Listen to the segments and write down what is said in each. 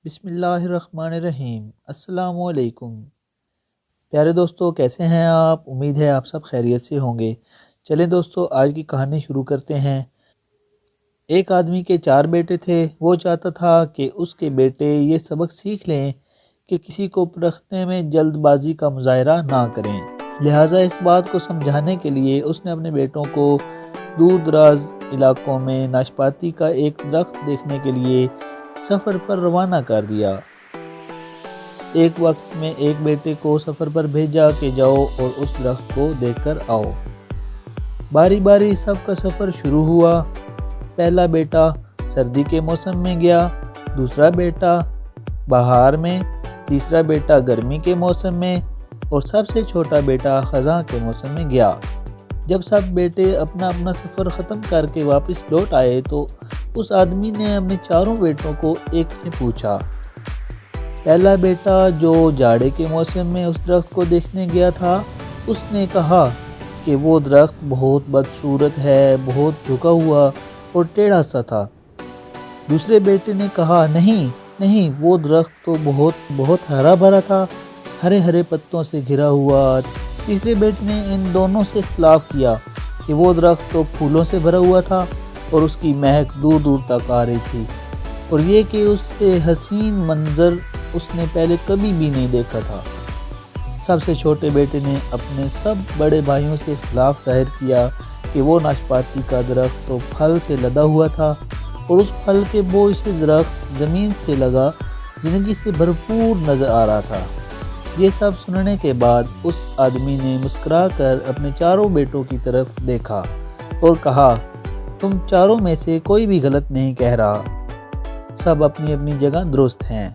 بسم اللہ الرحمن الرحیم۔ السلام علیکم پیارے دوستو، کیسے ہیں آپ؟ امید ہے آپ سب خیریت سے ہوں گے۔ چلیں دوستو، آج کی کہانی شروع کرتے ہیں۔ ایک آدمی کے 4 بیٹے تھے۔ وہ چاہتا تھا کہ اس کے بیٹے یہ سبق سیکھ لیں کہ کسی کو پرکھنے میں جلد بازی کا مظاہرہ نہ کریں۔ لہٰذا اس بات کو سمجھانے کے لیے اس نے اپنے بیٹوں کو دور دراز علاقوں میں ناشپاتی کا ایک درخت دیکھنے کے لیے سفر پر روانہ کر دیا۔ ایک وقت میں ایک بیٹے کو سفر پر بھیجا کہ جاؤ اور اس درخت کو دیکھ کر آؤ۔ باری باری سب کا سفر شروع ہوا۔ پہلا بیٹا سردی کے موسم میں گیا، دوسرا بیٹا بہار میں، تیسرا بیٹا گرمی کے موسم میں اور سب سے چھوٹا بیٹا خزاں کے موسم میں گیا۔ جب سب بیٹے اپنا اپنا سفر ختم کر کے واپس لوٹ آئے تو اس آدمی نے اپنے 4 بیٹوں کو ایک سے پوچھا۔ پہلا بیٹا جو جاڑے کے موسم میں اس درخت کو دیکھنے گیا تھا، اس نے کہا کہ وہ درخت بہت بدصورت ہے، بہت جھکا ہوا اور ٹیڑھا سا تھا۔ دوسرے بیٹے نے کہا نہیں، وہ درخت تو بہت ہرا بھرا تھا، ہرے ہرے پتوں سے گھرا ہوا۔ تیسرے بیٹے نے ان دونوں سے اختلاف کیا کہ وہ درخت تو پھولوں سے بھرا ہوا تھا اور اس کی مہک دور دور تک آ رہی تھی، اور یہ کہ اس سے حسین منظر اس نے پہلے کبھی بھی نہیں دیکھا تھا۔ سب سے چھوٹے بیٹے نے اپنے سب بڑے بھائیوں سے اختلاف ظاہر کیا کہ وہ ناشپاتی کا درخت تو پھل سے لدا ہوا تھا اور اس پھل کے بوجھ سے درخت زمین سے لگا زندگی سے بھرپور نظر آ رہا تھا۔ یہ سب سننے کے بعد اس آدمی نے مسکرا کر اپنے 4 بیٹوں کی طرف دیکھا اور کہا، تم 4 میں سے کوئی بھی غلط نہیں کہہ رہا، سب اپنی اپنی جگہ درست ہیں۔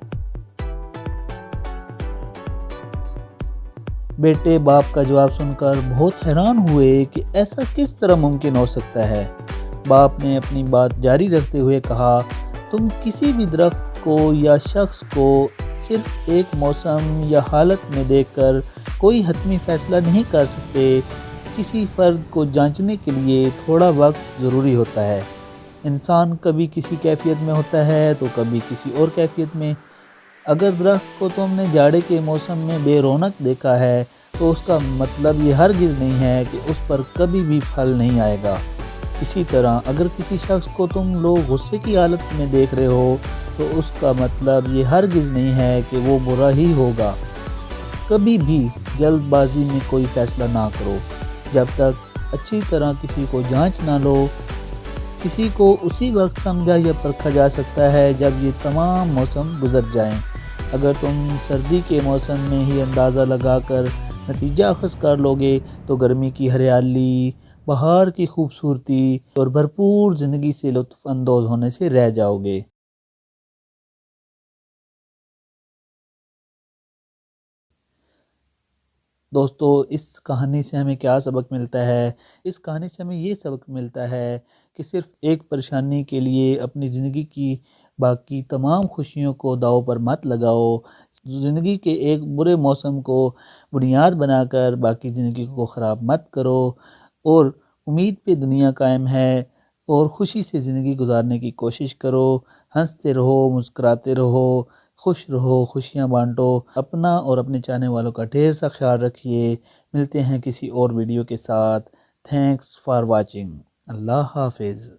بیٹے باپ کا جواب سن کر بہت حیران ہوئے کہ ایسا کس طرح ممکن ہو سکتا ہے۔ باپ نے اپنی بات جاری رکھتے ہوئے کہا، تم کسی بھی درخت کو یا شخص کو صرف ایک موسم یا حالت میں دیکھ کر کوئی حتمی فیصلہ نہیں کر سکتے۔ کسی فرد کو جانچنے کے لیے تھوڑا وقت ضروری ہوتا ہے۔ انسان کبھی کسی کیفیت میں ہوتا ہے تو کبھی کسی اور کیفیت میں۔ اگر درخت کو تم نے جاڑے کے موسم میں بے رونق دیکھا ہے تو اس کا مطلب یہ ہرگز نہیں ہے کہ اس پر کبھی بھی پھل نہیں آئے گا۔ اسی طرح اگر کسی شخص کو تم لوگ غصے کی حالت میں دیکھ رہے ہو تو اس کا مطلب یہ ہرگز نہیں ہے کہ وہ برا ہی ہوگا۔ کبھی بھی جلد بازی میں کوئی فیصلہ نہ کرو۔ جب تک اچھی طرح کسی کو جانچ نہ لو، کسی کو اسی وقت سمجھا یا پرکھا جا سکتا ہے جب یہ تمام موسم گزر جائیں۔ اگر تم سردی کے موسم میں ہی اندازہ لگا کر نتیجہ اخذ کر لوگے تو گرمی کی ہریالی، بہار کی خوبصورتی اور بھرپور زندگی سے لطف اندوز ہونے سے رہ جاؤ گے۔ دوستو، اس کہانی سے ہمیں کیا سبق ملتا ہے؟ اس کہانی سے ہمیں یہ سبق ملتا ہے کہ صرف ایک پریشانی کے لیے اپنی زندگی کی باقی تمام خوشیوں کو داؤ پر مت لگاؤ۔ زندگی کے ایک برے موسم کو بنیاد بنا کر باقی زندگی کو خراب مت کرو، اور امید پہ دنیا قائم ہے، اور خوشی سے زندگی گزارنے کی کوشش کرو۔ ہنستے رہو، مسکراتے رہو، خوش رہو، خوشیاں بانٹو۔ اپنا اور اپنے چاہنے والوں کا ڈھیر سا خیال رکھیے۔ ملتے ہیں کسی اور ویڈیو کے ساتھ۔ Thanks for watching. اللہ حافظ۔